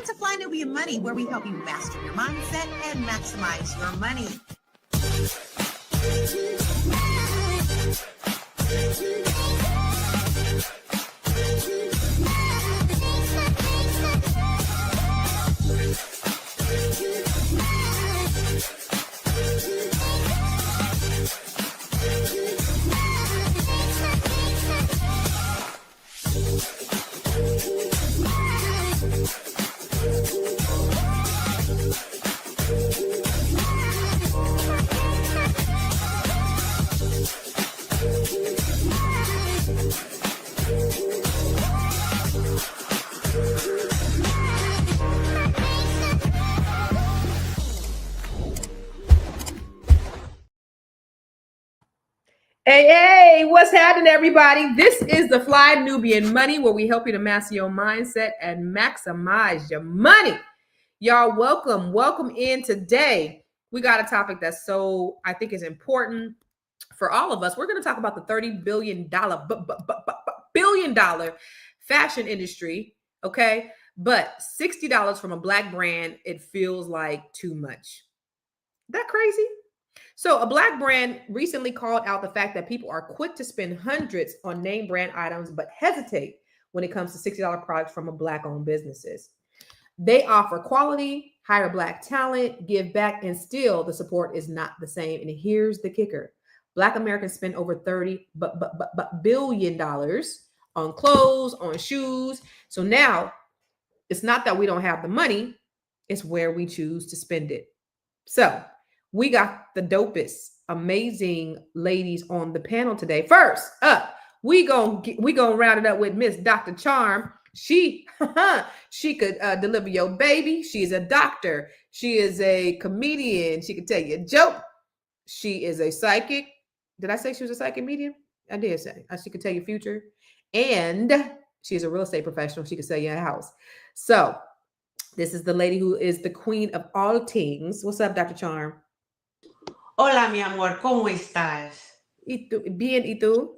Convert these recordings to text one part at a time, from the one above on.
to Fly Nubian Money, where we help you master your mindset and maximize your money. Hey, what's happening, everybody? This is the Fly Nubian Money, where we help you to master your mindset and maximize your money. Y'all, welcome in today. We got a topic that's I think is important for all of us. We're going to talk about the $30 billion fashion industry, okay? But $60 from a Black brand, it feels like too much. That crazy? So a Black brand recently called out the fact that people are quick to spend hundreds on name brand items, but hesitate when it comes to $60 products from a Black-owned businesses. They offer quality, hire Black talent, give back, and still the support is not the same. And here's the kicker. Black Americans spend over $30 billion on clothes, on shoes. So now it's not that we don't have the money, it's where we choose to spend it. So we got the dopest, amazing ladies on the panel today. First up, we gonna round it up with Miss Dr. Charm. She could deliver your baby. She's a doctor. She is a comedian. She could tell you a joke. She is a psychic. Did I say she was a psychic medium? I did say. She could tell you future. And she is a real estate professional. She could sell you a house. So this is the lady who is the queen of all things. What's up, Dr. Charm? Hola, mi amor, ¿cómo estás? Bien, ¿y tú?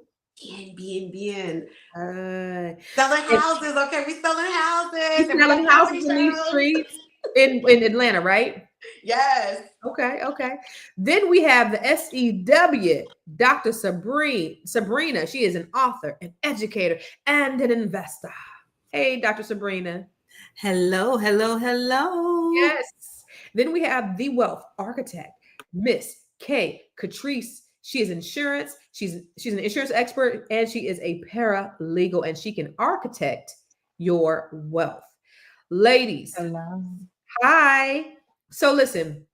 Bien. Selling houses, okay, we selling houses. Selling houses in these streets in Atlanta, right? Yes. Okay. Then we have the SEW, Dr. Sabrina. She is an author, an educator, and an investor. Hey, Dr. Sabrina. Hello. Yes. Then we have the wealth architect, Miss K. Catrice. She is insurance. She's an insurance expert, and she is a paralegal, and she can architect your wealth. Ladies, Hello. Hi. So listen,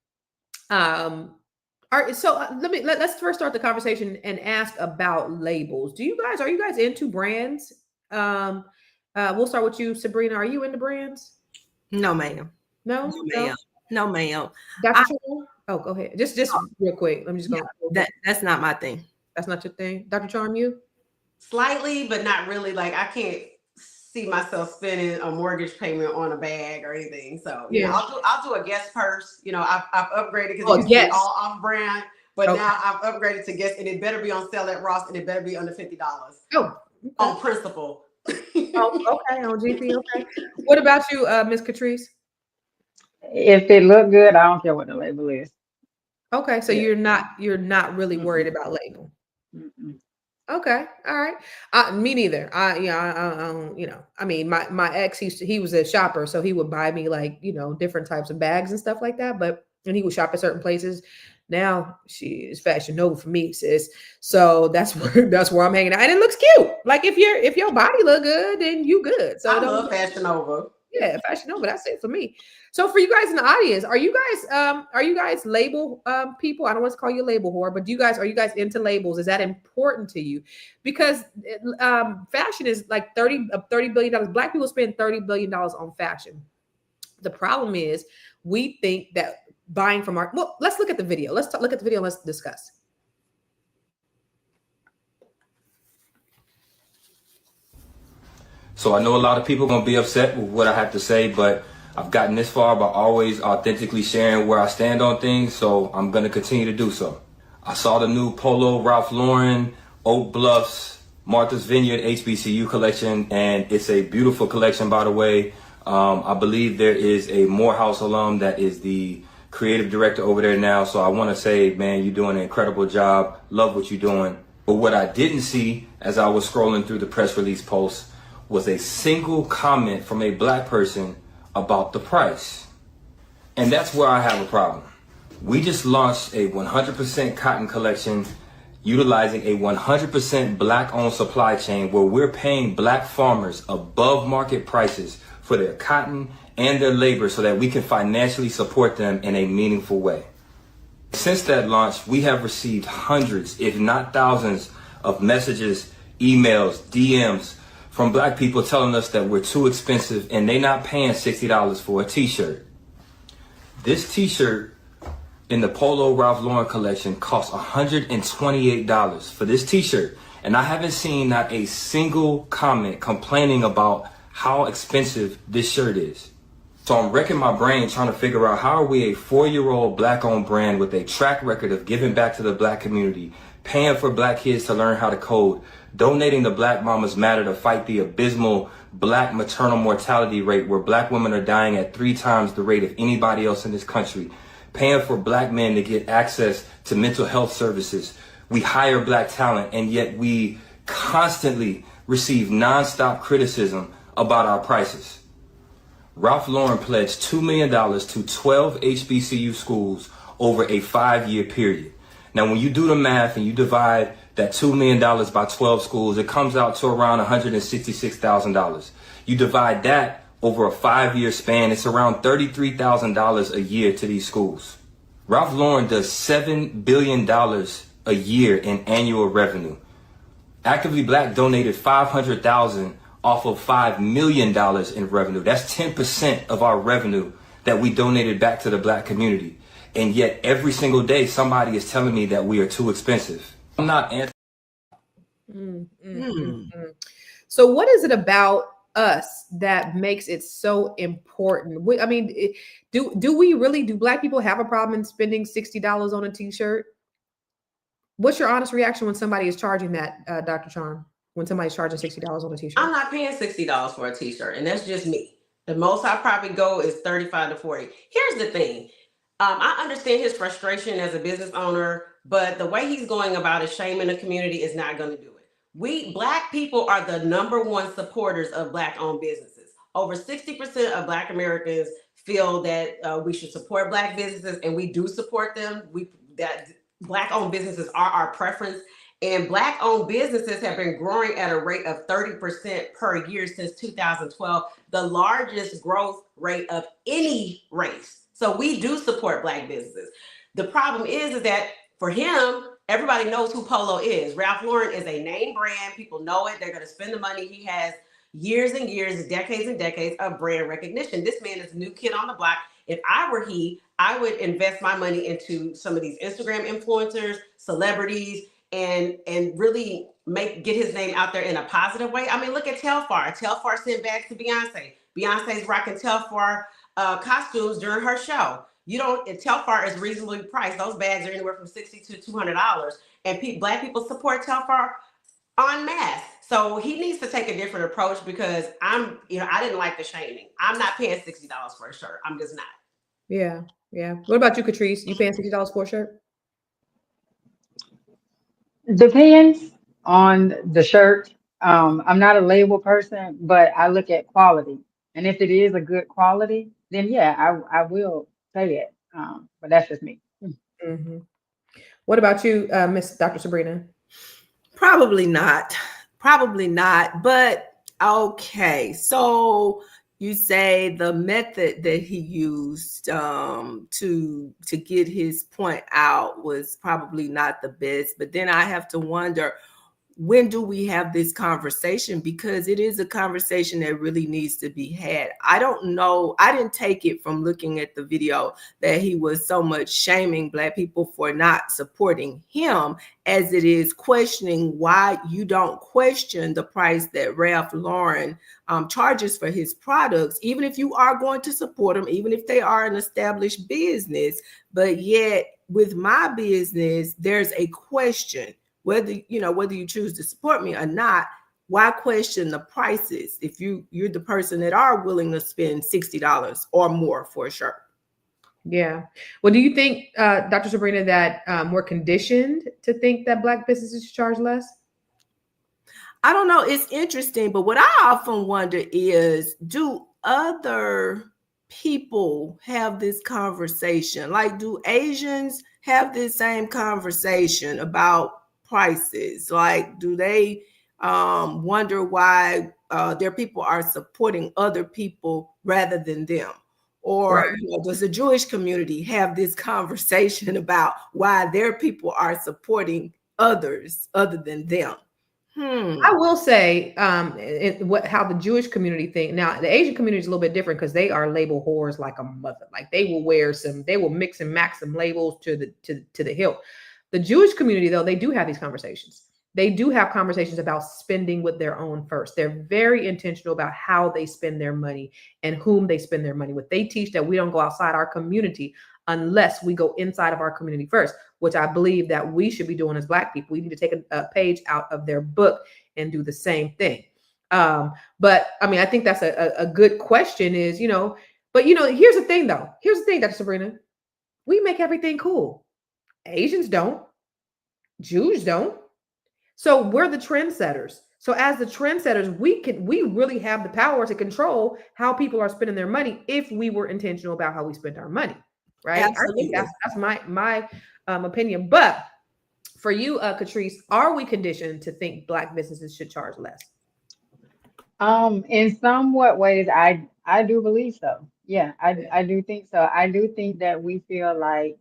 let's first start the conversation and ask about labels. Are you guys into brands? We'll start with you, Sabrina. Are you into brands? No, ma'am. No, ma'am. Dr. Oh, go ahead. Just real quick. Let me just go. That's not my thing. That's not your thing. Dr. Charm, you? Slightly, but not really. Like, I can't see myself spending a mortgage payment on a bag or anything. So yeah, I'll do a guest purse. You know, I've upgraded because it used to be all off brand, but now I've upgraded to guest, and it better be on sale at Ross, and it better be under $50. Oh, okay. On principle. Oh, okay. On GP, okay. What about you, Miss Catrice? If it look good, I don't care what the label is. Okay, so you're not really worried about label. Mm-mm. Okay, all right. Me neither. I mean, my ex, he was a shopper, so he would buy me like, different types of bags and stuff like that. And he would shop at certain places. Now she is Fashion Nova for me, sis. So that's where I'm hanging out, and it looks cute. Like if your body look good, then you good. So I love Fashion Nova. Yeah, Fashion Nova. That's it for me. So for you guys in the audience, are you guys label people? I don't want to call you a label whore, but are you guys into labels? Is that important to you? Because fashion is like $30 billion. Black people spend $30 billion on fashion. The problem is we think that buying from let's look at the video. Let's look at the video and let's discuss. So I know a lot of people are going to be upset with what I have to say, but I've gotten this far by always authentically sharing where I stand on things, so I'm going to continue to do so. I saw the new Polo Ralph Lauren, Oak Bluffs, Martha's Vineyard HBCU collection, and it's a beautiful collection, by the way. I believe there is a Morehouse alum that is the creative director over there now. So I want to say, man, you're doing an incredible job. Love what you're doing. But what I didn't see as I was scrolling through the press release post was a single comment from a black person about the price. And that's where I have a problem. We just launched a 100% cotton collection utilizing a 100% black-owned supply chain where we're paying black farmers above market prices for their cotton and their labor so that we can financially support them in a meaningful way. Since that launch, we have received hundreds, if not thousands, of messages, emails, DMs from black people telling us that we're too expensive and they're not paying $60 for a t-shirt. This t-shirt in the Polo Ralph Lauren collection costs $128 for this t-shirt. And I haven't seen not a single comment complaining about how expensive this shirt is. So I'm wrecking my brain trying to figure out how are we a 4-year-old black-owned brand with a track record of giving back to the black community, paying for black kids to learn how to code, donating to Black Mamas Matter to fight the abysmal black maternal mortality rate where black women are dying at 3 times the rate of anybody else in this country, paying for black men to get access to mental health services. We hire black talent, and yet we constantly receive nonstop criticism about our prices. Ralph Lauren pledged $2 million to 12 HBCU schools over a 5-year period. Now, when you do the math and you divide that $2 million by 12 schools, it comes out to around $166,000. You divide that over a 5-year span, it's around $33,000 a year to these schools. Ralph Lauren does $7 billion a year in annual revenue. Actively Black donated $500,000 off of $5 million in revenue. That's 10% of our revenue that we donated back to the black community. And yet every single day, somebody is telling me that we are too expensive. I'm not anti. So what is it about us that makes it so important? I mean, do black people have a problem in spending $60 on a t-shirt? What's your honest reaction when somebody is charging that, Dr. Charm? When somebody's charging $60 on a t-shirt? I'm not paying $60 for a t-shirt, and that's just me. The most I probably go is $35 to $40. Here's the thing. I understand his frustration as a business owner, but the way he's going about it, shaming the community, is not going to do it. We black people are the -- supporters of black-owned businesses. Over 60% of black Americans feel that we should support black businesses, and we do support them. That black-owned businesses are our preference, and black-owned businesses have been growing at a rate of 30% per year since 2012, the largest growth rate of any race. So we do support black businesses. The problem is that for him, everybody knows who Polo is. Ralph Lauren is a name brand. People know it. They're going to spend the money. He has years and years, decades and decades of brand recognition. This man is a new kid on the block. If I were he, I would invest my money into some of these Instagram influencers, celebrities, and really get his name out there in a positive way. I mean, look at Telfar. Telfar sent bags to Beyonce. Beyonce's rocking Telfar costumes during her show. Telfar is reasonably priced. Those bags are anywhere from $60 to $200, and black people support Telfar en masse. So he needs to take a different approach, because I didn't like the shaming. I'm not paying $60 for a shirt. I'm just not. Yeah. What about you, Catrice? You paying $60 for a shirt? Depends on the shirt. I'm not a label person, but I look at quality. And if it is a good quality, then yeah, I will pay it. But that's just me. Mm-hmm. What about you, Miss Dr. Sabrina? Probably not. But okay. So you say the method that he used to get his point out was probably not the best. But then I have to wonder, when do we have this conversation? Because it is a conversation that really needs to be had. I don't know. I didn't take it from looking at the video that he was so much shaming black people for not supporting him, as it is questioning why you don't question the price that Ralph Lauren charges for his products, even if you are going to support them, even if they are an established business. But yet with my business, there's a question. Whether you choose to support me or not, why question the prices if you're the person that are willing to spend $60 or more for a shirt? Yeah. Well, do you think, Dr. Sabrina, that we're conditioned to think that Black businesses should charge less? I don't know. It's interesting, but what I often wonder is, do other people have this conversation? Like, do Asians have this same conversation about prices? Like, do they wonder why their people are supporting other people rather than them? Or does the Jewish community have this conversation about why their people are supporting others other than them? I will say how the Jewish community think. Now, the Asian community is a little bit different because they are label whores like a mother. Like they will mix and max some labels to the hilt. The Jewish community, though, they do have these conversations. They do have conversations about spending with their own first. They're very intentional about how they spend their money and whom they spend their money with. They teach that we don't go outside our community unless we go inside of our community first, which I believe that we should be doing as Black people. We need to take a page out of their book and do the same thing. But I mean, I think that's a good question is, but here's the thing though. Here's the thing, Dr. Sabrina. We make everything cool. Asians don't. Jews don't. So we're the trendsetters. So as the trendsetters, we really have the power to control how people are spending their money if we were intentional about how we spend our money. Right. Absolutely. I think that's my opinion. But for you, Catrice, are we conditioned to think Black businesses should charge less? In somewhat ways, I do believe so. Yeah, I do think so. I do think that we feel like,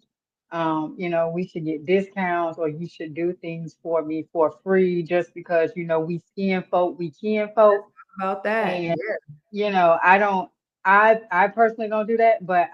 we should get discounts or you should do things for me for free just because, we can folk. About that. And, I personally don't do that, but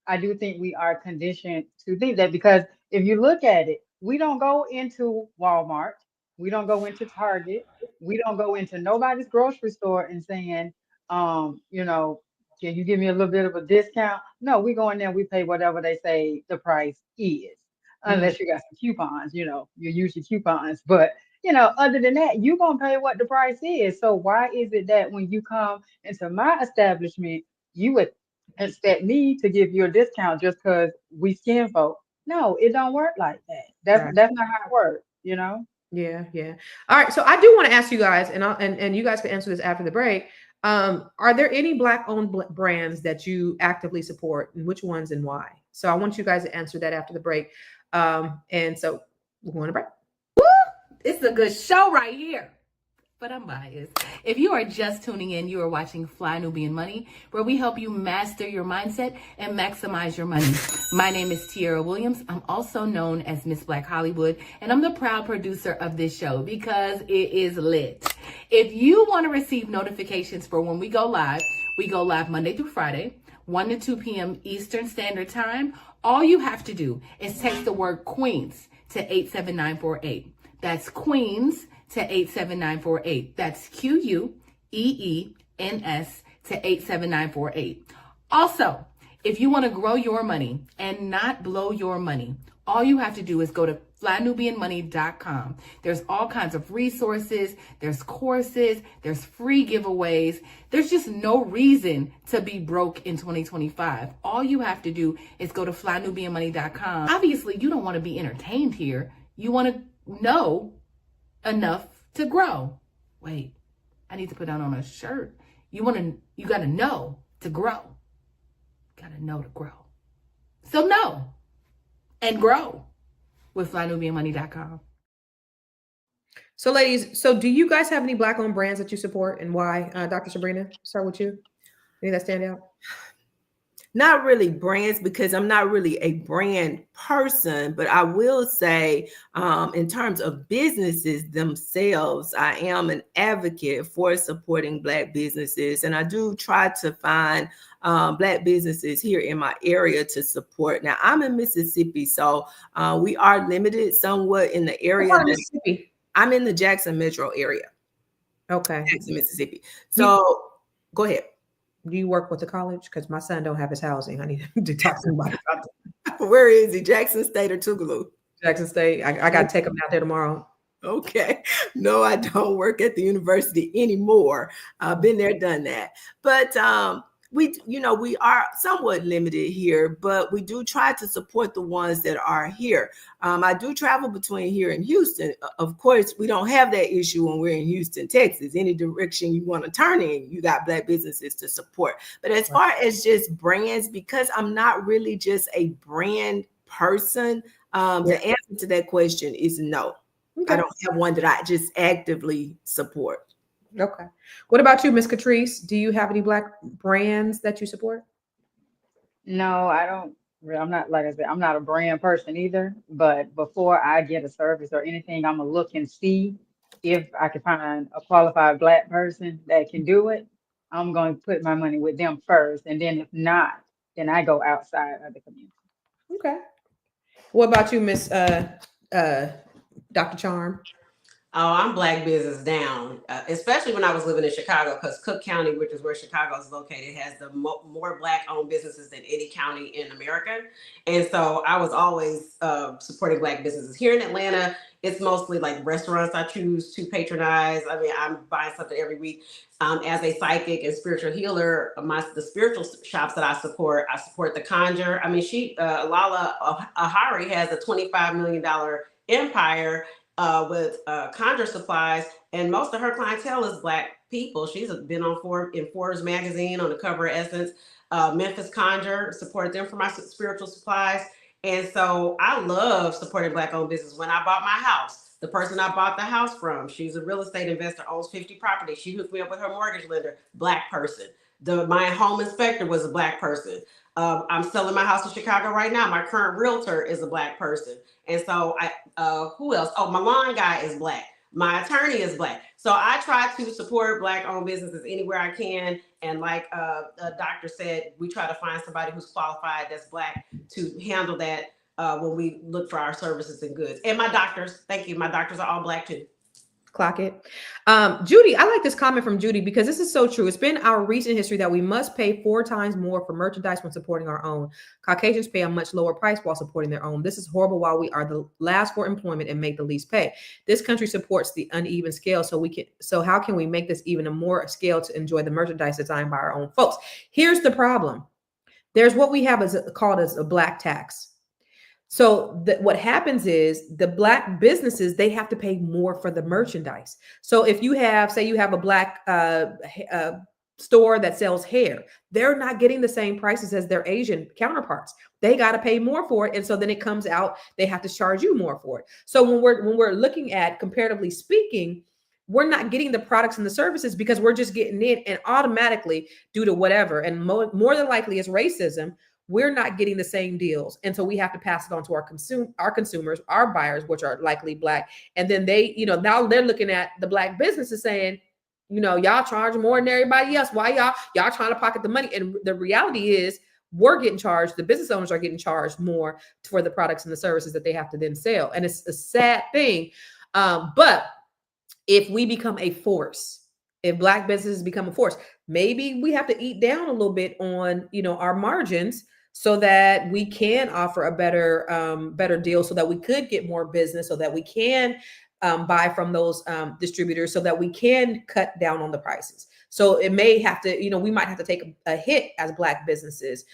I do think we are conditioned to think that because if you look at it, we don't go into Walmart, we don't go into Target, we don't go into nobody's grocery store and saying, can you give me a little bit of a discount? No, we go in there, we pay whatever they say the price is, unless you got some coupons, you use your coupons. But, other than that, you're going to pay what the price is. So why is it that when you come into my establishment, you would expect me to give you a discount just because we skin folk? No, it don't work like that. That's not how it works, Yeah. All right. So I do want to ask you guys, and you guys can answer this after the break. Are there any Black-owned brands that you actively support, and which ones and why? So I want you guys to answer that after the break. And so we're going to break. Woo! It's a good show right here. But I'm biased. If you are just tuning in, you are watching Fly Nubian Money, where we help you master your mindset and maximize your money. My name is Tiara Williams. I'm also known as Miss Black Hollywood, and I'm the proud producer of this show because it is lit. If you want to receive notifications for when we go live Monday through Friday, 1 to 2 p.m. Eastern Standard Time. All you have to do is text the word Queens to 87948. That's Queens to 87948. That's QUEENS to 87948. Also, if you want to grow your money and not blow your money, all you have to do is go to flynubianmoney.com. There's all kinds of resources, there's courses, there's free giveaways. There's just no reason to be broke in 2025. All you have to do is go to flynubianmoney.com. Obviously, you don't want to be entertained here. You want to know enough to grow. Wait, I need to put that on a shirt. You got to know to grow. Got to know to grow. So know and grow with flynubianmoney.com. So ladies, do you guys have any Black-owned brands that you support and why? Dr. Sabrina, start with you. Any that stand out? Not really brands, because I'm not really a brand person, but I will say in terms of businesses themselves, I am an advocate for supporting Black businesses. And I do try to find Black businesses here in my area to support. Now, I'm in Mississippi, so we are limited somewhat in the area. Mississippi? I'm in the Jackson metro area. Okay. Jackson, Mississippi. So go ahead. Do you work with the college? Because my son don't have his housing. I need to talk to somebody about that. Where is he? Jackson State or Tougaloo? Jackson State. I got to take him out there tomorrow. Okay. No, I don't work at the university anymore. I've been there, done that. But we are somewhat limited here, but we do try to support the ones that are here. I do travel between here and Houston. Of course, we don't have that issue when we're in Houston, Texas. Any direction you want to turn in, you got Black businesses to support. But as far as just brands, because I'm not really just a brand person, the answer to that question is no. Okay. I don't have one that I just actively support. Okay. What about you, Miss Catrice? Do you have any Black brands that you support? No, I don't. I'm not, like I said, I'm not a brand person either. But before I get a service or anything, I'm gonna look and see if I can find a qualified Black person that can do it. I'm going to put my money with them first, and then if not, then I go outside of the community. Okay. What about you, Miss Dr. Charm? Oh, I'm Black business down, especially when I was living in Chicago, because Cook County, which is where Chicago is located, has the more Black-owned businesses than any county in America. And so I was always supporting Black businesses. Here in Atlanta, it's mostly like restaurants I choose to patronize. I mean, I'm buying something every week. As a psychic and spiritual healer, the spiritual shops that I support The Conjure. I mean, Lala Ahari has a $25 million empire with Conjure supplies, and most of her clientele is Black people. She's been in Forbes magazine on the cover of Essence. Memphis Conjure, supported them for my spiritual supplies. And so I love supporting Black-owned business. When I bought my house, the person I bought the house from, she's a real estate investor, owns 50 properties. She hooked me up with her mortgage lender, Black person. My home inspector was a Black person. I'm selling my house in Chicago right now. My current realtor is a Black person. And so who else? Oh, my lawn guy is Black. My attorney is Black. So I try to support Black-owned businesses anywhere I can. And like the doctor said, we try to find somebody who's qualified that's Black to handle that when we look for our services and goods. And my doctors, thank you. My doctors are all Black too. Clock it. Judy, I like this comment from Judy because this is so true. It's been our recent history that we must pay 4 times more for merchandise when supporting our own. Caucasians pay a much lower price while supporting their own. This is horrible while we are the last for employment and make the least pay. This country supports the uneven scale, so how can we make this even a more scale to enjoy the merchandise designed by our own folks? Here's the problem. There's what we have called as a Black tax. So what happens is the Black businesses, they have to pay more for the merchandise. So if you have, say you have a Black store that sells hair, they're not getting the same prices as their Asian counterparts. They got to pay more for it. And so then it comes out, they have to charge you more for it. So when we're looking at, comparatively speaking, we're not getting the products and the services because we're just getting in, and automatically due to whatever, and more than likely it's racism, we're not getting the same deals. And so we have to pass it on to our consumers, our buyers, which are likely Black. And then they, now they're looking at the Black businesses saying, y'all charge more than everybody else. Why y'all trying to pocket the money? And the reality is we're getting charged. The business owners are getting charged more for the products and the services that they have to then sell. And it's a sad thing. But if we become a force, if Black businesses become a force, maybe we have to eat down a little bit on, our margins so that we can offer a better deal, so that we could get more business, so that we can buy from those distributors, so that we can cut down on the prices. So it may have to, we might have to take a hit as Black businesses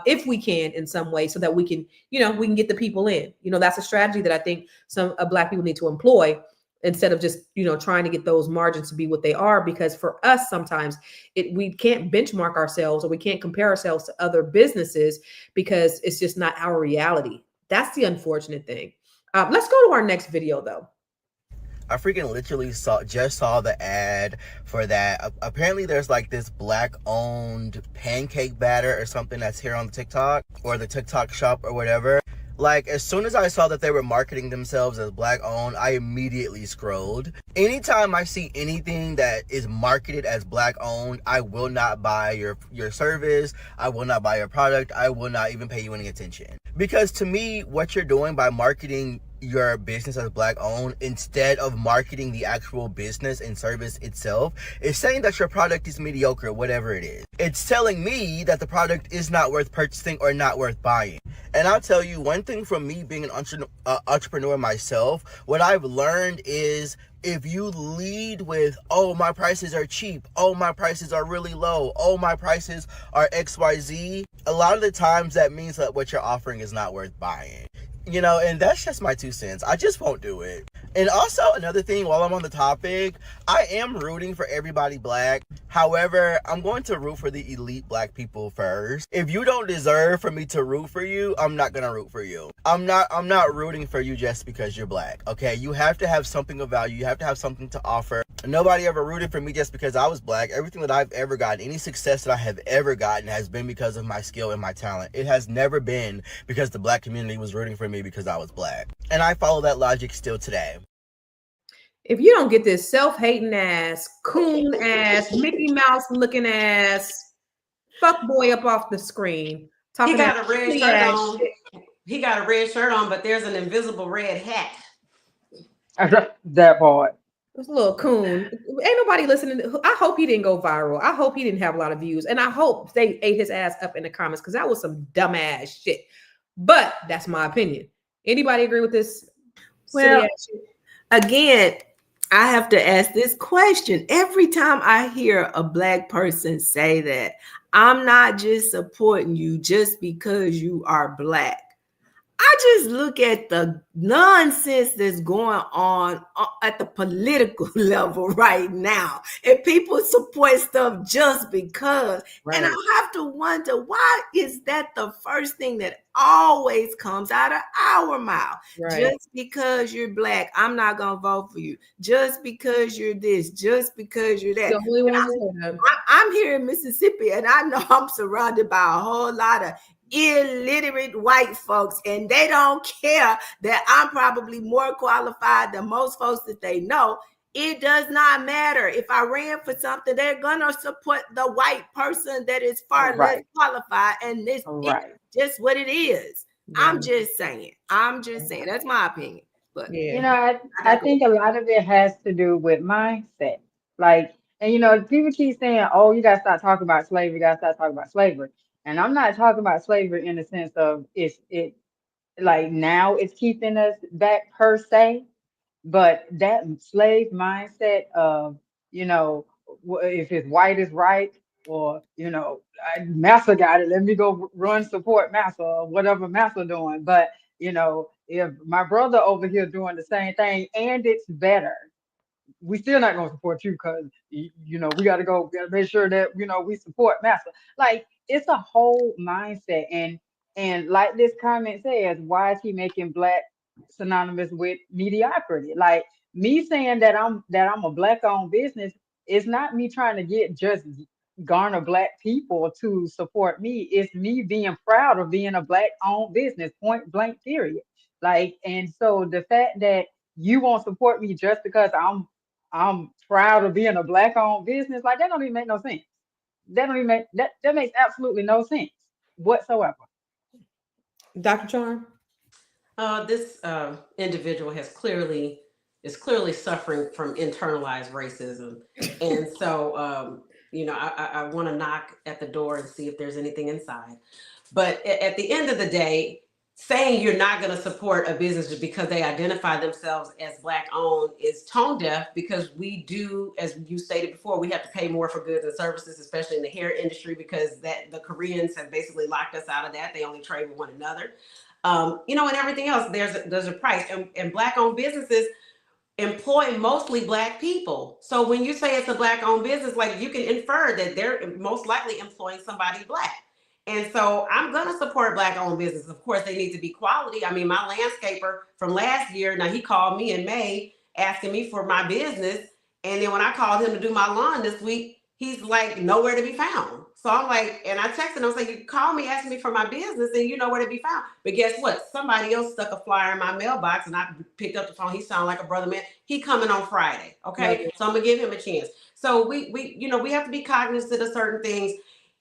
if we can in some way, so that we can, we can get the people in. That's a strategy that I think some Black people need to employ, instead of just, trying to get those margins to be what they are. Because for us, sometimes we can't benchmark ourselves, or we can't compare ourselves to other businesses because it's just not our reality. That's the unfortunate thing. Let's go to our next video though. I freaking literally just saw the ad for that. Apparently there's like this Black owned pancake batter or something that's here on the TikTok or the TikTok shop or whatever. Like, as soon as I saw that they were marketing themselves as Black owned, I immediately scrolled. Anytime I see anything that is marketed as Black owned, I will not buy your service. I will not buy your product. I will not even pay you any attention. Because to me, what you're doing by marketing your business as Black owned instead of marketing the actual business and service itself, is saying that your product is mediocre, whatever it is. It's telling me that the product is not worth purchasing or not worth buying. And I'll tell you one thing from me being an entrepreneur myself, what I've learned is if you lead with, oh, my prices are cheap, oh, my prices are really low, oh, my prices are XYZ, a lot of the times that means that what you're offering is not worth buying. You know, and that's just my 2 cents. I just won't do it. And also another thing, while I'm on the topic, I am rooting for everybody Black. However, I'm going to root for the elite Black people first. If you don't deserve for me to root for you, I'm not gonna root for you. I'm not rooting for you just because you're Black. Okay, you have to have something of value. You have to have something to offer. Nobody ever rooted for me just because I was Black. Everything that I've ever gotten, any success that I have ever gotten, has been because of my skill and my talent. It has never been because the Black community was rooting for me because I was Black. And I follow that logic still today. If you don't get this self-hating ass, coon ass, Mickey Mouse looking ass, fuck boy up off the screen. He got a red shirt on. He got a red shirt on, but there's an invisible red hat. That part. This little coon. Ain't nobody listening. I hope he didn't go viral. I hope he didn't have a lot of views. And I hope they ate his ass up in the comments because that was some dumbass shit. But that's my opinion. Anybody agree with this? Well, again, I have to ask this question. Every time I hear a Black person say that, I'm not just supporting you just because you are Black. I just look at the nonsense that's going on at the political level right now. And people support stuff just because. Right. And I have to wonder, why is that the first thing that always comes out of our mouth? Right. Just because you're Black, I'm not going to vote for you. Just because you're this, just because you're that. I'm here in Mississippi, and I know I'm surrounded by a whole lot of illiterate white folks, and they don't care that I'm probably more qualified than most folks that they know. It does not matter. If I ran for something, they're gonna support the white person that is far less qualified, and this is just what it is. Yeah. I'm just saying. That's my opinion. But you know, I think a lot of it has to do with mindset. Like, and you know, people keep saying, "Oh, you gotta stop talking about slavery. You gotta stop talking about slavery." And I'm not talking about slavery in the sense of it like now it's keeping us back per se, but that slave mindset of, you know, if it's white is right, or, you know, Massa got it, let me go run support Massa or whatever Massa doing. But, you know, if my brother over here doing the same thing and it's better, we still not going to support you because, you know, we got to make sure that, you know, we support Massa. Like, it's a whole mindset. And like this comment says, why is he making Black synonymous with mediocrity? Like, me saying that I'm a Black owned business is not me trying to get just garner Black people to support me. It's me being proud of being a Black owned business, point blank, period. Like, and so the fact that you won't support me just because I'm proud of being a Black owned business, like, that don't even make no sense. That makes absolutely no sense whatsoever. Dr. Charm? This individual is clearly suffering from internalized racism. And so, you know, I want to knock at the door and see if there's anything inside. But at the end of the day, saying you're not going to support a business just because they identify themselves as Black owned is tone deaf, because we do, as you stated before, we have to pay more for goods and services, especially in the hair industry, because the Koreans have basically locked us out of that. They only trade with one another. You know, and everything else, there's a price. And Black owned businesses employ mostly Black people. So when you say it's a Black owned business, like, you can infer that they're most likely employing somebody Black. And so I'm going to support Black owned business. Of course, they need to be quality. I mean, my landscaper from last year, now he called me in May asking me for my business. And then when I called him to do my lawn this week, he's like nowhere to be found. So I'm like, and I texted him, I was like, you called me asking me for my business and you know where to be found. But guess what? Somebody else stuck a flyer in my mailbox and I picked up the phone. He sounded like a brother man. He coming on Friday. Okay. So I'm gonna give him a chance. So we you know, we have to be cognizant of certain things.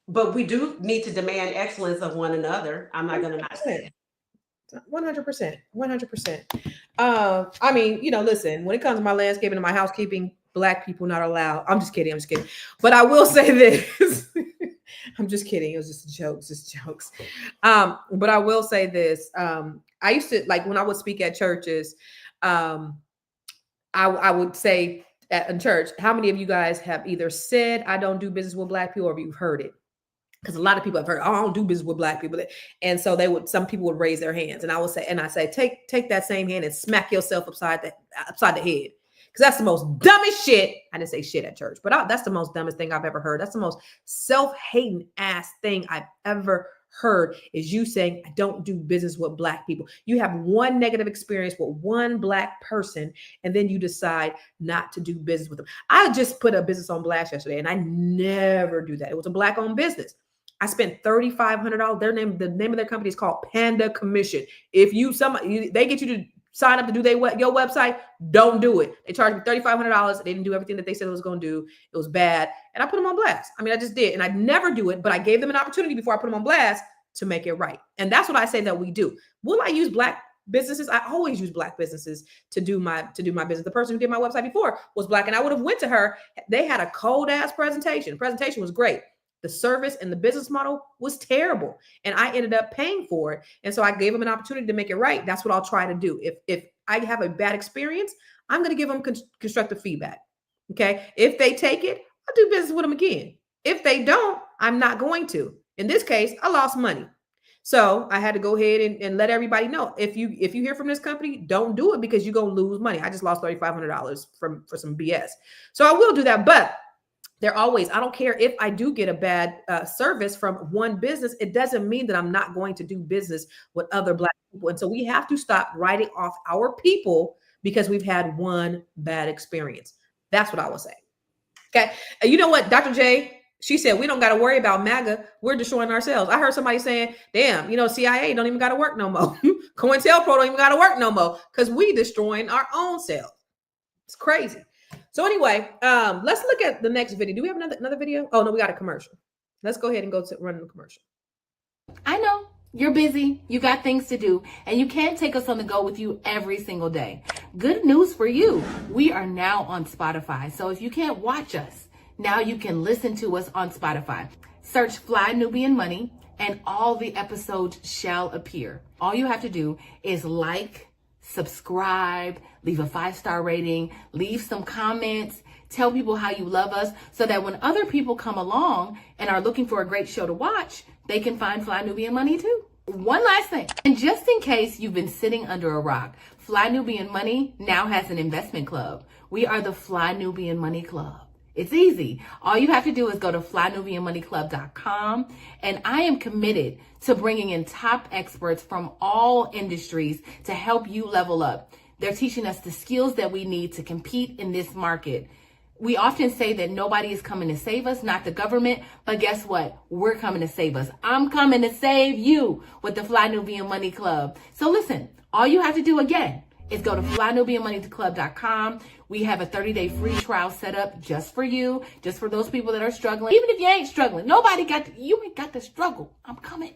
But we do need to demand excellence of one another. I'm not going to not say it. 100%. 100%. I mean, listen, when it comes to my landscaping and my housekeeping, Black people not allowed. I'm just kidding. But I will say this. I'm just kidding. It was just jokes. But I will say this. I used to, like, when I would speak at churches, I would say in church, how many of you guys have either said, I don't do business with Black people, or have you heard it? Because a lot of people have heard, oh, I don't do business with Black people. And so some people would raise their hands, and I say, take that same hand and smack yourself upside the head. Because that's the most dumbest shit. I didn't say shit at church, but that's the most dumbest thing I've ever heard. That's the most self-hating ass thing I've ever heard, is you saying, I don't do business with Black people. You have one negative experience with one Black person, and then you decide not to do business with them. I just put a business on blast yesterday, and I never do that. It was a Black-owned business. I spent $3,500. The name of their company is called Panda Commission. If they get you to sign up to do your website, don't do it. They charged me $3,500. They didn't do everything that they said it was going to do. It was bad. And I put them on blast. I mean, I just did. And I never do it, but I gave them an opportunity before I put them on blast to make it right. And that's what I say that we do. Will I use Black businesses? I always use Black businesses to do my business. The person who did my website before was Black, and I would have went to her. They had a cold ass presentation. The presentation was great. The service and the business model was terrible, and I ended up paying for it. And so I gave them an opportunity to make it right. That's what I'll try to do. If I have a bad experience, I'm going to give them constructive feedback. Okay. If they take it, I'll do business with them again. If they don't, I'm not going to. In this case, I lost money. So I had to go ahead and let everybody know, if you hear from this company, don't do it, because you're going to lose money. I just lost $3,500 for some BS. So I will do that. But I don't care if I do get a bad service from one business. It doesn't mean that I'm not going to do business with other Black people. And so we have to stop writing off our people because we've had one bad experience. That's what I will say. Okay. And you know what? Dr. J, she said, we don't got to worry about MAGA. We're destroying ourselves. I heard somebody saying, damn, CIA don't even got to work no more. COINTELPRO don't even got to work no more, because we destroying our own selves. It's crazy. So anyway, let's look at the next video. Do we have another video? Oh, no, we got a commercial. Let's go ahead and go to run the commercial. I know you're busy. You got things to do, and you can't take us on the go with you every single day. Good news for you. We are now on Spotify. So if you can't watch us, now you can listen to us on Spotify. Search Fly Nubian Money, and all the episodes shall appear. All you have to do is like, subscribe, leave a 5-star rating, leave some comments, tell people how you love us, so that when other people come along and are looking for a great show to watch, they can find Fly Nubian Money too. One last thing, and just in case you've been sitting under a rock, Fly Nubian Money now has an investment club. We are the Fly Nubian Money Club. It's easy. All you have to do is go to flynubianmoneyclub.com, and I am committed to bringing in top experts from all industries to help you level up. They're teaching us the skills that we need to compete in this market. We often say that nobody is coming to save us, not the government, but guess what? We're coming to save us. I'm coming to save you with the Fly Nubian Money Club. So listen, all you have to do again is go to flynubianmoneyclub.com. We have a 30-day free trial set up just for you, just for those people that are struggling. Even if you ain't struggling, you ain't got to struggle. I'm coming.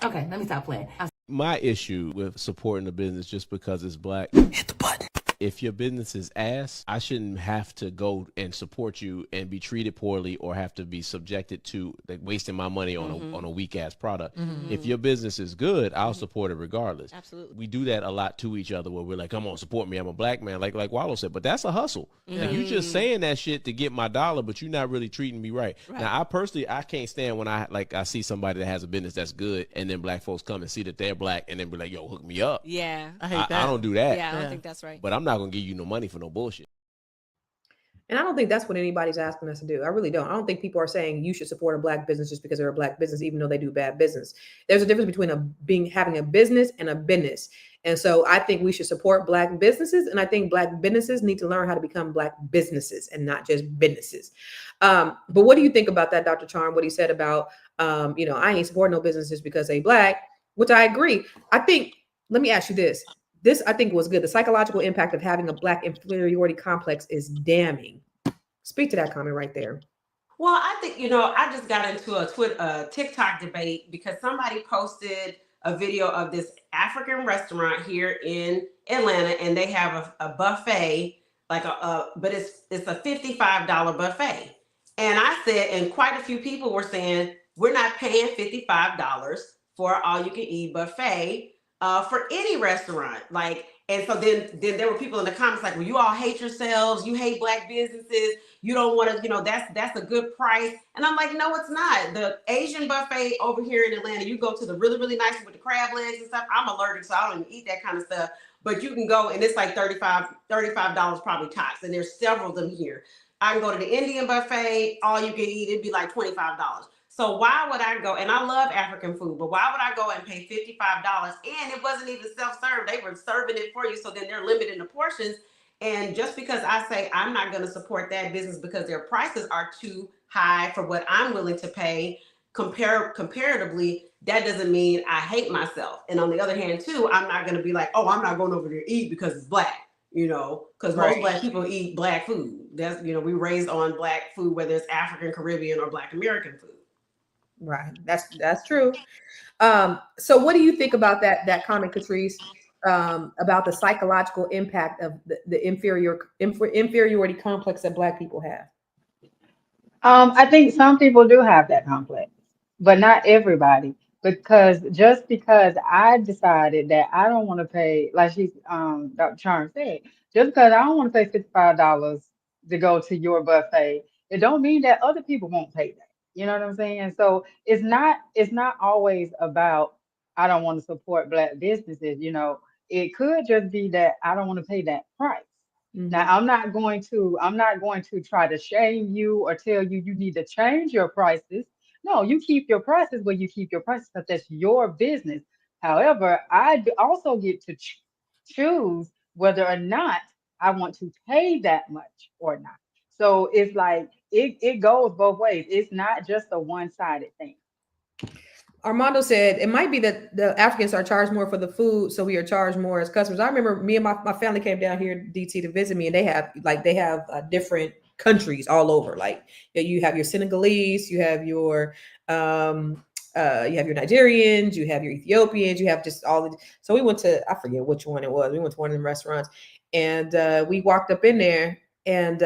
Okay, let me stop playing. My issue with supporting a business just because it's Black, hit the button. If your business is ass, I shouldn't have to go and support you and be treated poorly, or have to be subjected to wasting my money on a weak ass product. If your business is good, I'll support it regardless. Absolutely. We do that a lot to each other, where we're like, come on, support me, I'm a Black man, like Wallow said, but that's a hustle. Like, you just saying that shit to get my dollar, but you're not really treating me right. Now, I can't stand when I see somebody that has a business that's good, and then Black folks come and see that they're Black and then be like, yo, hook me up. Yeah. I hate that. I don't do that. Yeah, I don't think that's right. But I'm not gonna give you no money for no bullshit. And I don't think that's what anybody's asking us to do. I really don't. I don't think people are saying you should support a Black business just because they're a Black business, even though they do bad business. There's a difference between having a business and a business. And so I think we should support Black businesses. And I think Black businesses need to learn how to become Black businesses and not just businesses. But what do you think about that, Dr. Charm? What he said about, I ain't supporting no businesses because they Black, which I agree. Let me ask you this. This, I think, was good. The psychological impact of having a Black inferiority complex is damning. Speak to that comment right there. Well, I think, I just got into a TikTok debate because somebody posted a video of this African restaurant here in Atlanta, and they have a buffet, like but it's a $55 buffet. And I said, and quite a few people were saying, we're not paying $55 for all you can eat buffet for any restaurant. Like, and so then there were people in the comments like, well, you all hate yourselves, you hate Black businesses, you don't want to, you know, that's a good price. And I'm like, no, it's not. The Asian buffet over here in Atlanta, you go to the really, really nice one with the crab legs and stuff. I'm allergic, so I don't even eat that kind of stuff. But you can go, and it's like $35 probably tops. And there's several of them here. I can go to the Indian buffet, all you can eat, it'd be like $25. So why would I go? And I love African food, but why would I go and pay $55? And it wasn't even self-serve. They were serving it for you. So then they're limiting the portions. And just because I say I'm not going to support that business because their prices are too high for what I'm willing to pay comparatively, that doesn't mean I hate myself. And on the other hand, too, I'm not going to be like, oh, I'm not going over there to eat because it's Black, you know, because most Black people eat Black food. That's, you know, we raised on Black food, whether it's African, Caribbean, or Black American food. Right. That's true. So what do you think about that comment, Catrice, about the psychological impact of the inferiority complex that Black people have? I think some people do have that complex, but not everybody. Because just because I decided that I don't want to pay, like Dr. Charm said, just because I don't want to pay $55 to go to your buffet, it don't mean that other people won't pay that. You know what I'm saying? So it's not always about I don't want to support Black businesses. You know, it could just be that I don't want to pay that price. Mm-hmm. Now I'm not going to try to shame you or tell you need to change your prices. No, you keep your prices where you keep your prices because that's your business. However, I also get to choose whether or not I want to pay that much or not. So it's like it goes both ways. It's not just a one-sided thing. Armando said it might be that the Africans are charged more for the food, so we are charged more as customers. I remember me and my family came down here DT to visit me, and they have different countries all over. Like you have your Senegalese, you have your Nigerians, you have your Ethiopians, you have just all. So we went to, I forget which one it was. We went to one of them restaurants, and we walked up in there, and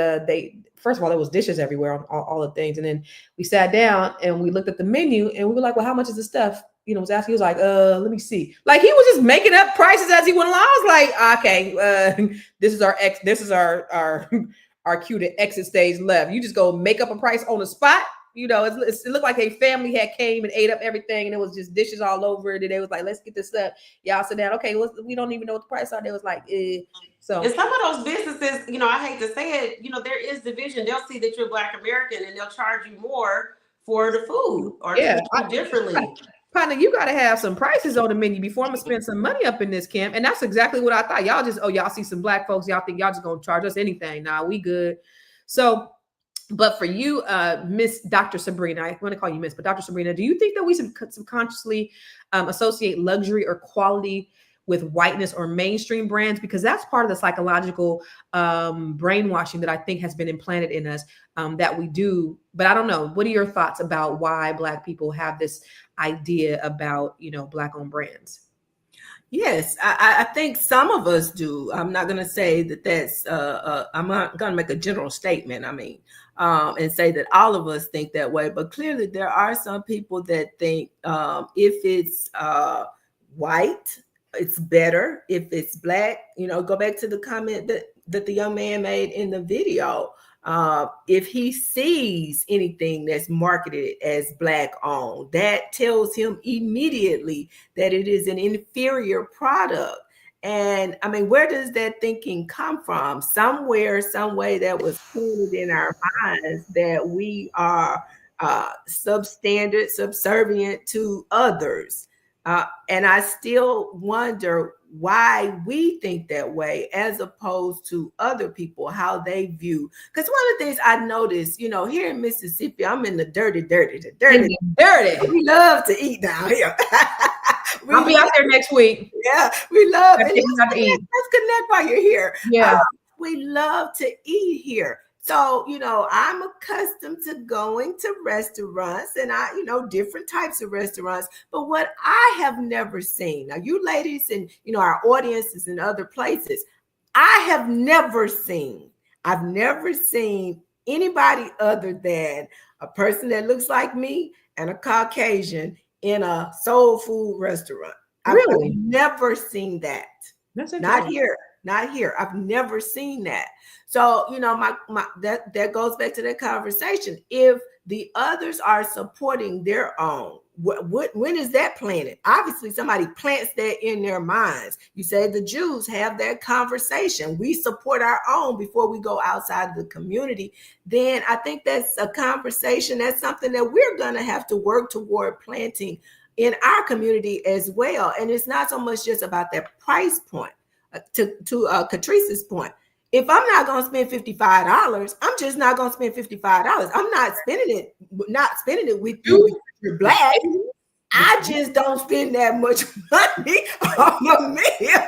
first of all, there was dishes everywhere on all the things. And then we sat down and we looked at the menu and we were like, well, how much is the stuff? You know, was asking, he was like, let me see. Like he was just making up prices as he went along. I was like, okay, this is our cue to exit stage left. You just go make up a price on the spot. You know, it looked like a family had came and ate up everything, and it was just dishes all over it. And they was like, let's get this up. Y'all sit down. Okay, we don't even know what the price are. They was like, So, and some of those businesses, you know, I hate to say it, you know, there is division. They'll see that you're Black American and they'll charge you more for the food or differently. Partner, you got to have some prices on the menu before I'm gonna spend some money up in this camp. And that's exactly what I thought. Y'all see some Black folks, y'all think y'all just gonna charge us anything. Nah, we good. So, but for you, Miss Dr. Sabrina, I want to call you Miss, but Dr. Sabrina, do you think that we subconsciously associate luxury or quality with whiteness or mainstream brands? Because that's part of the psychological brainwashing that I think has been implanted in us that we do. But I don't know. What are your thoughts about why Black people have this idea about, you know, Black-owned brands? Yes, I think some of us do. I'm not going to say that that's, I'm not going to make a general statement, and say that all of us think that way. But clearly there are some people that think if it's white, it's better. If it's Black, you know, go back to the comment that the young man made in the video. If he sees anything that's marketed as Black owned, that tells him immediately that it is an inferior product. And I mean, where does that thinking come from? Somewhere, some way that was planted in our minds that we are substandard, subservient to others. And I still wonder why we think that way as opposed to other people, how they view. Because one of the things I noticed, you know, here in Mississippi, I'm in the dirty. We love to eat down here. I'll be out there next week. Yeah, we love it. Let's Let's connect while you're here. Yeah. We love to eat here. So, I'm accustomed to going to restaurants and different types of restaurants. But what I have never seen, now you ladies and, our audiences in other places, I've never seen anybody other than a person that looks like me and a Caucasian in a soul food restaurant. Really? I've never seen that. That's Not here. I've never seen that. So, that goes back to that conversation. If the others are supporting their own, when is that planted? Obviously, somebody plants that in their minds. You say the Jews have that conversation. We support our own before we go outside of the community. Then I think that's a conversation. That's something that we're going to have to work toward planting in our community as well. And it's not so much just about that price point. To Catrice's point, if I'm not going to spend $55, I'm just not going to spend $55. I'm not spending it with you because you're Black. I just don't spend that much money on a meal.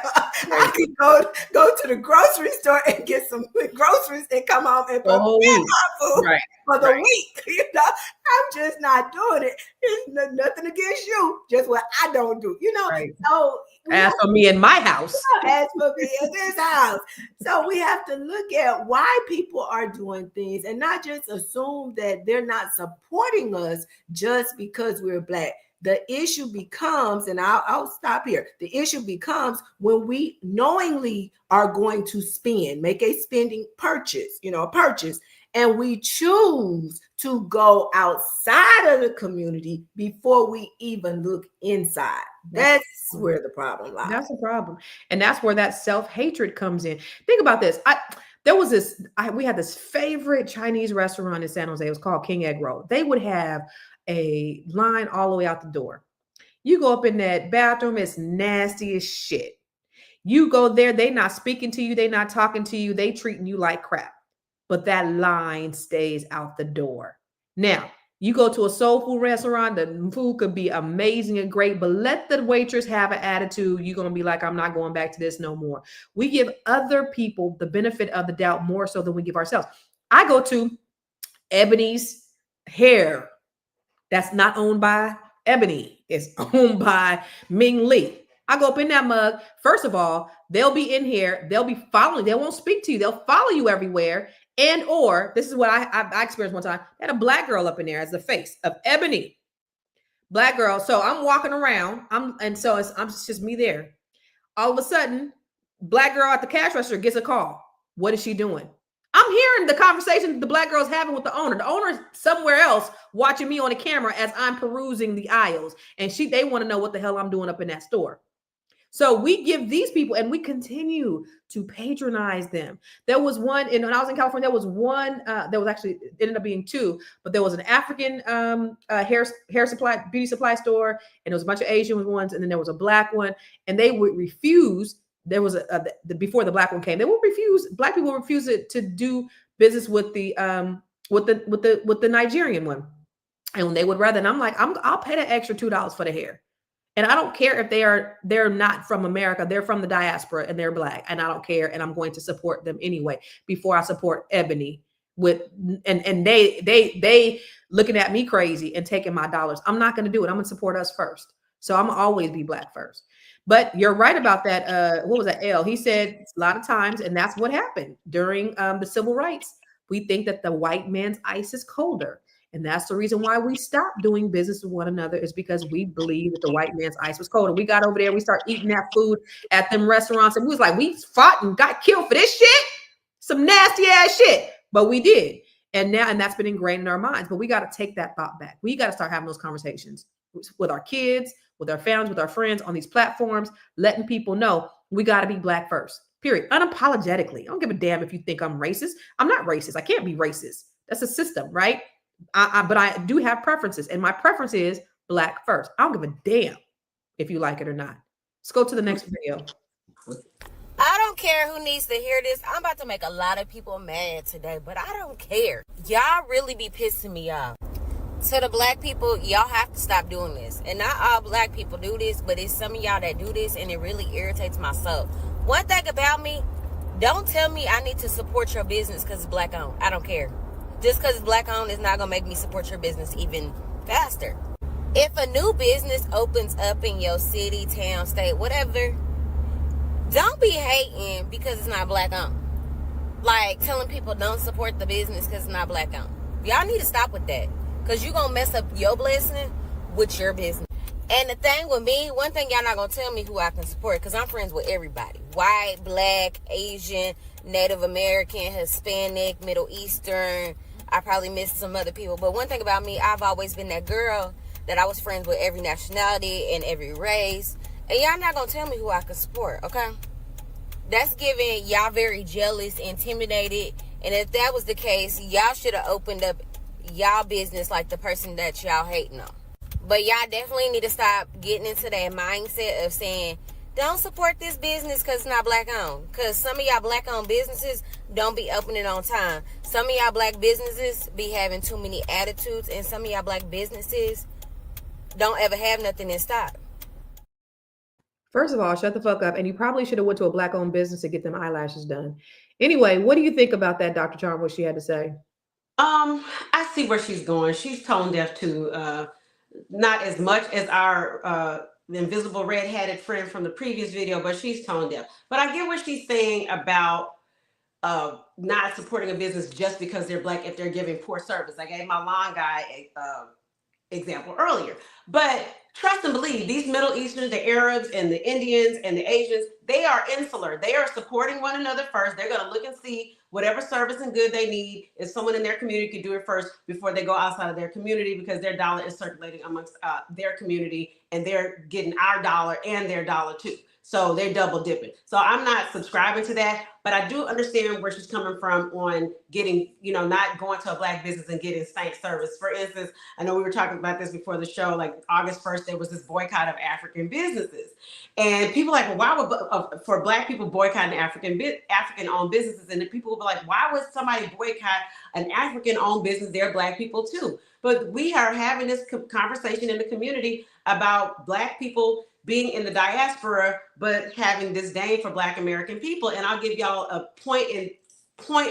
I could go to the grocery store and get some groceries and come home and prepare my food for the week. I'm just not doing it. It's nothing against you, just what I don't do. So as for me in my house, as for me in this house. So we have to look at why people are doing things and not just assume that they're not supporting us just because we're Black. The issue becomes, and I'll stop here. The issue becomes when we knowingly are going to make a spending purchase, a purchase, and we choose to go outside of the community before we even look inside. That's where the problem lies. That's the problem. And that's where that self-hatred comes in. Think about this. We had this favorite Chinese restaurant in San Jose. It was called King Egg Roll. They would have a line all the way out the door. You go up in that bathroom, it's nasty as shit. You go there, they not speaking to you, they not talking to you, they treating you like crap. But that line stays out the door. Now, you go to a soul food restaurant, the food could be amazing and great, but let the waitress have an attitude. You're going to be like, I'm not going back to this no more. We give other people the benefit of the doubt more so than we give ourselves. I go to Ebony's Hair. That's not owned by Ebony. It's owned by Ming Lee. I go up in that mug. First of all, they'll be in here. They'll be following. They won't speak to you. They'll follow you everywhere. Or this is what I experienced one time. I had a Black girl up in there as the face of Ebony. Black girl. So I'm walking around. It's just me there. All of a sudden, Black girl at the cash register gets a call. What is she doing? I'm hearing the conversation the Black girl's having with the owner. The owner's somewhere else watching me on the camera as I'm perusing the aisles. And they want to know what the hell I'm doing up in that store. So we give these people and we continue to patronize them. There was one, when I was in California, there was one, there was actually, it ended up being two, but there was an African hair supply, beauty supply store, and there was a bunch of Asian ones, and then there was a Black one, and they would refuse. There was before the Black one came, Black people refused to do business with the Nigerian one. And they would rather, and I'm like, I'll pay that extra $2 for the hair. And I don't care if they're not from America, they're from the diaspora and they're Black, and I don't care. And I'm going to support them anyway, before I support Ebony and they looking at me crazy and taking my dollars. I'm not going to do it. I'm going to support us first. So I'm always be Black first. But you're right about that. What was that? L. He said a lot of times, and that's what happened during the civil rights. We think that the white man's ice is colder. And that's the reason why we stopped doing business with one another, is because we believe that the white man's ice was colder. We got over there, we started eating that food at them restaurants, and we was like, we fought and got killed for this shit. Some nasty ass shit. But we did. And that's been ingrained in our minds. But we got to take that thought back. We got to start having those conversations with our kids, with our families, with our friends on these platforms, letting people know we got to be Black first, period. Unapologetically. I don't give a damn if you think I'm racist. I'm not racist. I can't be racist. That's a system, right? But I do have preferences, and my preference is Black first. I don't give a damn if you like it or not. Let's go to the next video. I don't care who needs to hear this. I'm about to make a lot of people mad today, but I don't care. Y'all really be pissing me off. To the Black people, y'all have to stop doing this. And not all Black people do this, but it's some of y'all that do this, and it really irritates my soul. One thing about me, Don't tell me I need to support your business because it's black owned. I don't care. Just because it's black owned is not going to make me support your business even faster. If a new business opens up in your city, town, state, whatever, don't be hating because it's not black owned. Like telling people don't support the business because it's not black owned. Y'all need to stop with that, because you're going to mess up your blessing with your business. And the thing with me, one thing y'all not going to tell me who I can support, because I'm friends with everybody. White, black, Asian, Native American, Hispanic, Middle Eastern. I probably missed some other people. But one thing about me, I've always been that girl that I was friends with every nationality and every race. And y'all not going to tell me who I can support, okay? That's giving y'all very jealous, intimidated. And if that was the case, y'all should have opened up y'all business like the person that y'all hating on. But y'all definitely need to stop getting into that mindset of saying, don't support this business because it's not black owned. Because some of y'all black owned businesses don't be opening on time. Some of y'all black businesses be having too many attitudes. And some of y'all black businesses don't ever have nothing in stock. First of all, shut the fuck up. And you probably should have went to a black owned business to get them eyelashes done. Anyway, what do you think about that, Dr. Charm, what she had to say? I see where she's going. She's tone deaf too. Not as much as our the invisible red-hatted friend from the previous video, but she's tone deaf. But I get what she's saying about not supporting a business just because they're black if they're giving poor service. I gave my lawn guy example earlier. But trust and believe, these Middle Easterns, the Arabs and the Indians and the Asians, they are insular. They are supporting one another first. They're going to look and see whatever service and good they need, if someone in their community can do it first before they go outside of their community, because their dollar is circulating amongst their community and they're getting our dollar and their dollar too. So they're double dipping. So I'm not subscribing to that, but I do understand where she's coming from on getting, not going to a black business and getting stank service. For instance, I know we were talking about this before the show, like August 1st, there was this boycott of African businesses. And people like, well, why would, for black people boycotting African-owned businesses? And the people will be like, why would somebody boycott an African-owned business? They're black people too. But we are having this conversation in the community about black people being in the diaspora, but having disdain for black American people. And I'll give y'all a point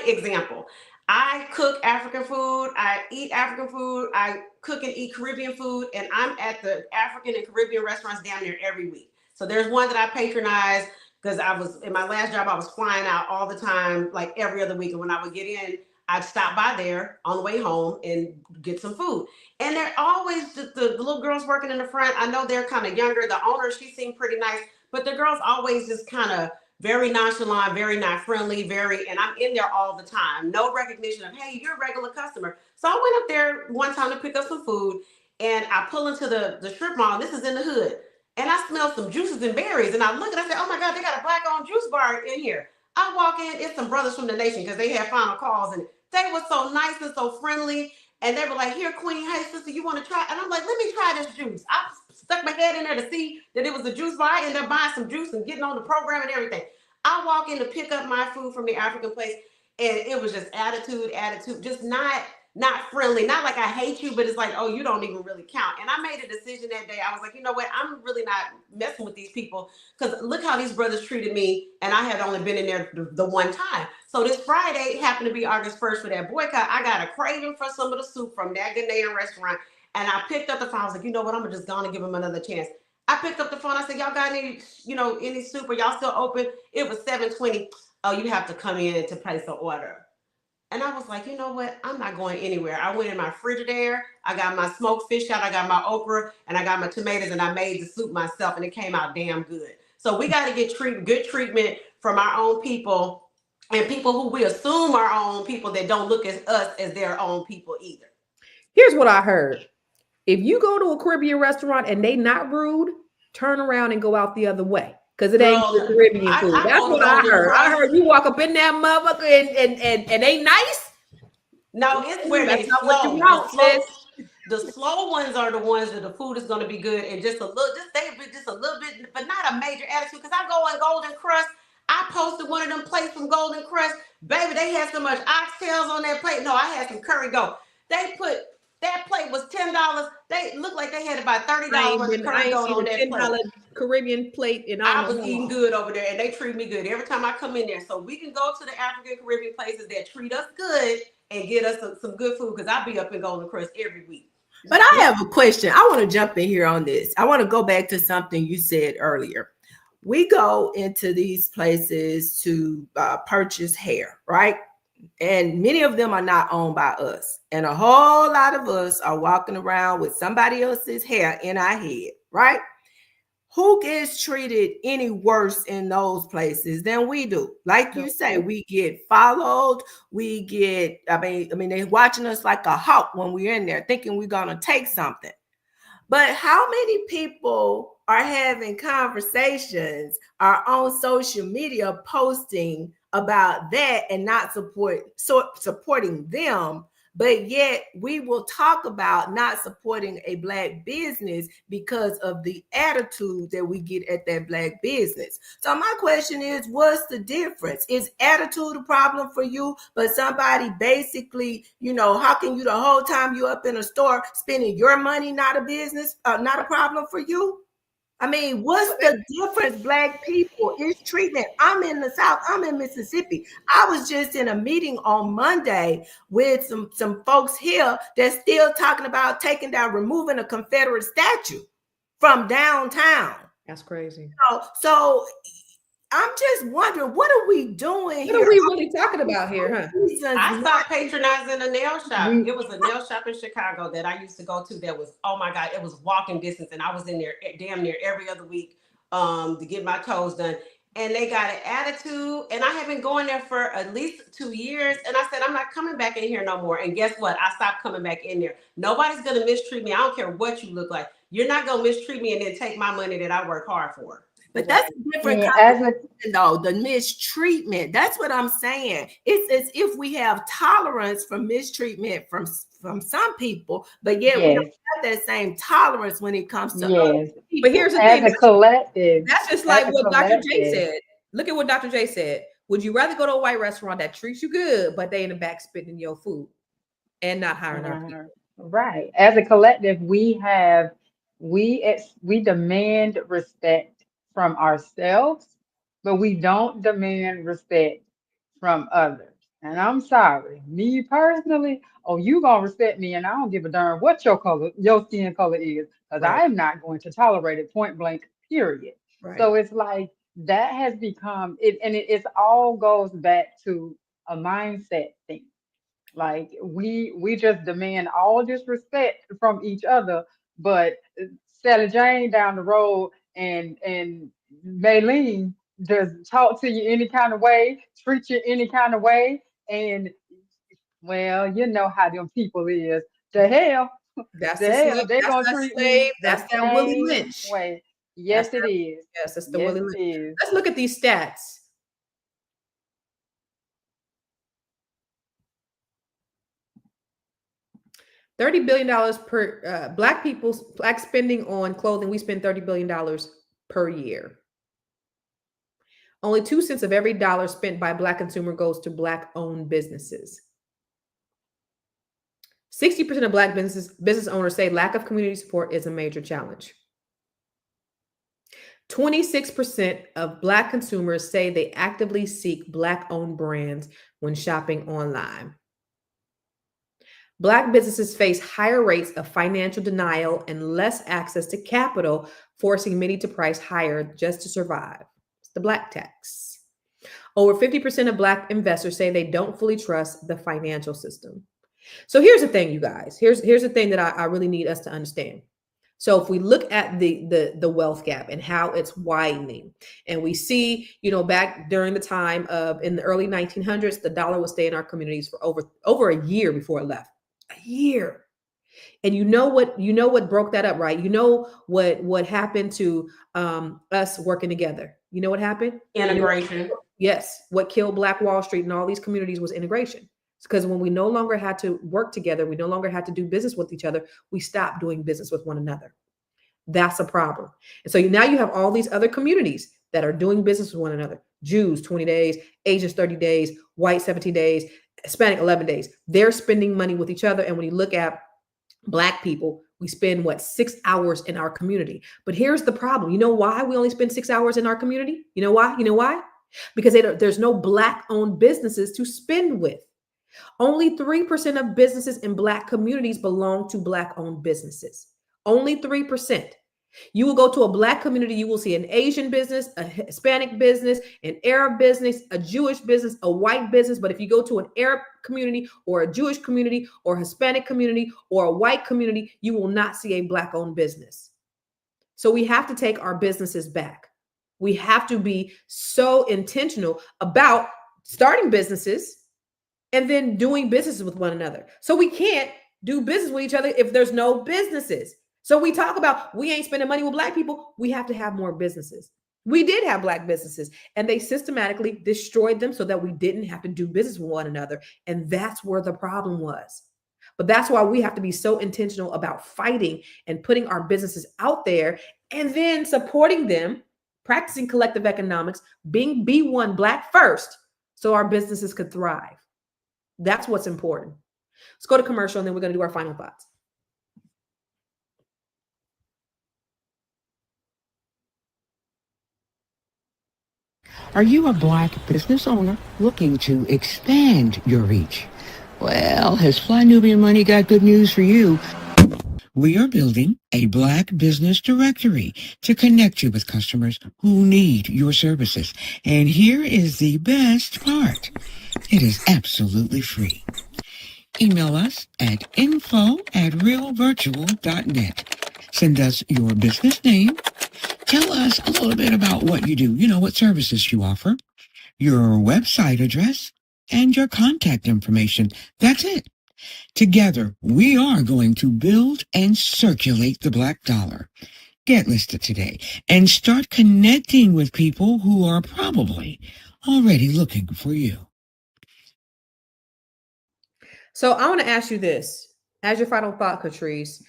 example. I cook African food, I eat African food, I cook and eat Caribbean food, and I'm at the African and Caribbean restaurants down there every week. So there's one that I patronize because I was, in my last job, I was flying out all the time, like every other week. And when I would get in, I'd stop by there on the way home and get some food. And they're always, the little girls working in the front, I know they're kind of younger. The owner, she seemed pretty nice, but the girls always just kind of very nonchalant, very not friendly, and I'm in there all the time. No recognition of, hey, you're a regular customer. So I went up there one time to pick up some food, and I pull into the strip mall. This is in the hood. And I smell some juices and berries. And I look and I say, oh my God, they got a black-owned juice bar in here. I walk in, it's some brothers from the nation because they had final calls, and they were so nice and so friendly. And they were like, here, Queen, hey, sister, you want to try? And I'm like, let me try this juice. I stuck my head in there to see that it was a juice bar. I ended up buying some juice and getting on the program and everything. I walk in to pick up my food from the African place, and it was just attitude, just not friendly. Not like I hate you, but it's like, oh, you don't even really count. And I made a decision that day. I was like, you know what? I'm really not messing with these people, because look how these brothers treated me, and I had only been in there the one time. So this Friday happened to be August 1st for that boycott. I got a craving for some of the soup from that Ghanaian restaurant, and I picked up the phone. I was like, you know what? I'm just gonna give them another chance. I picked up the phone. I said, y'all got any, any soup? Are y'all still open? It was 7:20. Oh, you have to come in to place an order. And I was like, you know what? I'm not going anywhere. I went in my Frigidaire. I got my smoked fish out. I got my okra, and I got my tomatoes, and I made the soup myself, and it came out damn good. So we got to get good treatment from our own people, and people who we assume are our own people that don't look at us as their own people either. Here's what I heard. If you go to a Caribbean restaurant and they not rude, turn around and go out the other way. Because it ain't the Caribbean food. That's what I heard. I heard you walk up in that motherfucker and ain't nice. No, it's where they slow. The slow ones are the ones that the food is going to be good and just a little bit, but not a major attitude. Because I go in Golden Crust. I posted one of them plates from Golden Crust. Baby, they had so much oxtails on that plate. No, I had some curry goat. They put, that plate was $10. They looked like they had about $30 worth of curry goat on that plate. Caribbean plate and I all. was eating good over there, and they treat me good every time I come in there. So we can go to the African Caribbean places that treat us good and get us some good food, because I'll be up in Golden Crest every week. But I have a question. I want to jump in here on this. I want to go back to something you said earlier. We go into these places to purchase hair, right? And many of them are not owned by us. And a whole lot of us are walking around with somebody else's hair in our head, right? Who gets treated any worse in those places than we do? Like you say, we get followed. We get, I mean, they're watching us like a hawk when we're in there thinking we're going to take something. But how many people are having conversations, are on social media posting about that and not supporting them? But yet we will talk about not supporting a Black business because of the attitude that we get at that Black business. So my question is, what's the difference? Is attitude a problem for you, but somebody basically, hawking you the whole time you up in a store spending your money, not a business, not a problem for you? I mean, what's the difference, Black people? It's treatment. I'm in the South. I'm in Mississippi. I was just in a meeting on Monday with some folks here that's still talking about removing a Confederate statue from downtown. That's crazy. So I'm just wondering, what are we doing here? What are we really talking about here, huh? I stopped patronizing a nail shop. It was a nail shop in Chicago that I used to go to that was, oh my God, it was walking distance. And I was in there damn near every other week to get my toes done. And they got an attitude. And I have been going there for at least 2 years. And I said, I'm not coming back in here no more. And guess what? I stopped coming back in there. Nobody's going to mistreat me. I don't care what you look like. You're not going to mistreat me and then take my money that I work hard for. But that's a different conversation, though. The mistreatment. That's what I'm saying. It's as if we have tolerance for mistreatment from some people, but yet we don't have that same tolerance when it comes to other people. But here's the as thing. a collective. That's just like what Dr. J said. Look at what Dr. J said. Would you rather go to a white restaurant that treats you good, but they in the back spitting your food and not hiring our people? Right. As a collective, we demand respect from ourselves, but we don't demand respect from others. And I'm sorry, me personally, you gonna respect me, and I don't give a darn what your skin color is, because I'm not going to tolerate it, point blank, period. Right. So it's like that has become it, and it all goes back to a mindset thing. Like we just demand all this respect from each other, but Sally Jane down the road and Maylene just talk to you any kind of way, treat you any kind of way, and well, you know how them people is. The hell, that's they're gonna treat me. That's that Willie Lynch way. Yes, it is. Yes, that's the Willie Lynch. Let's look at these stats. $30 billion per Black spending on clothing. We spend $30 billion per year. Only 2 cents of every dollar spent by Black consumer goes to Black-owned businesses. 60% of Black business owners say lack of community support is a major challenge. 26% of Black consumers say they actively seek Black-owned brands when shopping online. Black businesses face higher rates of financial denial and less access to capital, forcing many to price higher just to survive. It's the Black tax. Over 50% of Black investors say they don't fully trust the financial system. So here's the thing, you guys. Here's the thing that I really need us to understand. So if we look at the wealth gap and how it's widening, and we see, back during the time of in the early 1900s, the dollar would stay in our communities for over a year before it left. A year. And you know what broke that up, right? You know what happened to us working together. You know what happened? Integration. Yes. What killed Black Wall Street and all these communities was integration. Because when we no longer had to work together, we no longer had to do business with each other, we stopped doing business with one another. That's a problem. And so now you have all these other communities that are doing business with one another. Jews, 20 days, Asians, 30 days, white, 17 days, Hispanic, 11 days. They're spending money with each other. And when you look at Black people, We spend 6 hours in our community. But here's the problem. You know why we only spend 6 hours in our community? You know why? Because there's no Black owned businesses to spend with. Only 3% of businesses in Black communities belong to Black owned businesses. Only 3%. You will go to a Black community, you will see an Asian business, a Hispanic business, an Arab business, a Jewish business, a white business. But if you go to an Arab community or a Jewish community or a Hispanic community or a white community, you will not see a Black owned business. So we have to take our businesses back. We have to be so intentional about starting businesses and then doing business with one another. So we can't do business with each other if there's no businesses. So we talk about we ain't spending money with Black people. We have to have more businesses. We did have Black businesses and they systematically destroyed them so that we didn't have to do business with one another. And that's where the problem was. But that's why we have to be so intentional about fighting and putting our businesses out there and then supporting them, practicing collective economics, being B1 Black first so our businesses could thrive. That's what's important. Let's go to commercial and then we're going to do our final thoughts. Are you a Black business owner looking to expand your reach? Well, has Fly Nubian Money got good news for you? We are building a Black business directory to connect you with customers who need your services. And here is the best part. It is absolutely free. Email us at info@realvirtual.net. Send us your business name. Tell us a little bit about what you do, what services you offer, your website address, and your contact information. That's it. Together, we are going to build and circulate the Black dollar. Get listed today and start connecting with people who are probably already looking for you. So I want to ask you this as your final thought, Catrice.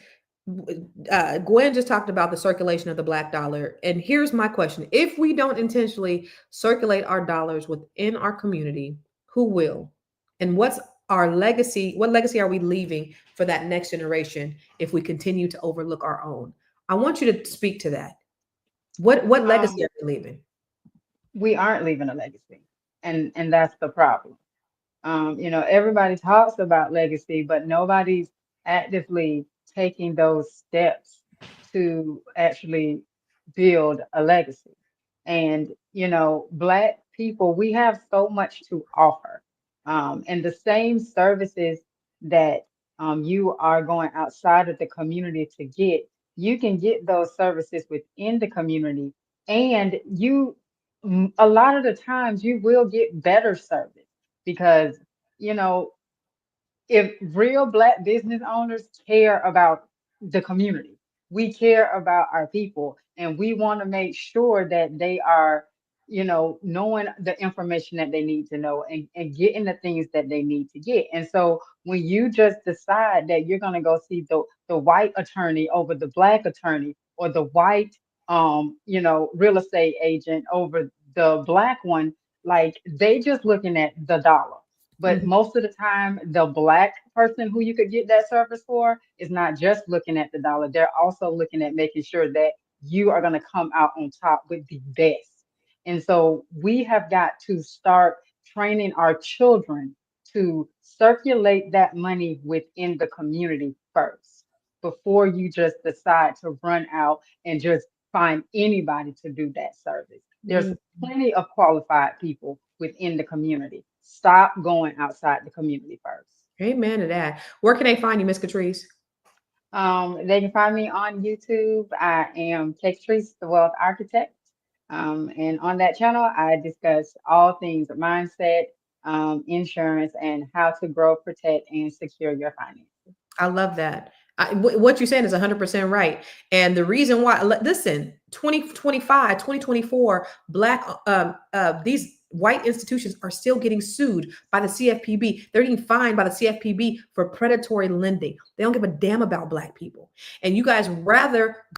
Gwen just talked about the circulation of the Black dollar. And here's my question. If we don't intentionally circulate our dollars within our community, who will? And what's our legacy? What legacy are we leaving for that next generation if we continue to overlook our own? I want you to speak to that. What legacy are we leaving? We aren't leaving a legacy. And that's the problem. Everybody talks about legacy, but nobody's actively taking those steps to actually build a legacy. And, Black people, we have so much to offer. And the same services that you are going outside of the community to get, you can get those services within the community. And a lot of the times you will get better service because, if real Black business owners care about the community, we care about our people, and we want to make sure that they are, knowing the information that they need to know and getting the things that they need to get. And so when you just decide that you're going to go see the white attorney over the Black attorney or the white, real estate agent over the Black one, like they just looking at the dollar. But most of the time, the Black person who you could get that service for is not just looking at the dollar. They're also looking at making sure that you are going to come out on top with the best. And so we have got to start training our children to circulate that money within the community first before you just decide to run out and just find anybody to do that service. There's plenty of qualified people within the community. Stop going outside the community first. Amen to that. Where can they find you, Miss Catrice? They can find me on YouTube. I am Catrice, the Wealth Architect. And on that channel, I discuss all things mindset, insurance, and how to grow, protect, and secure your finances. I love that. What you're saying is 100% right. And the reason why, listen, 2024, Black, these white institutions are still getting sued by the CFPB. They're getting fined by the CFPB for predatory lending. They don't give a damn about Black people. And you guys rather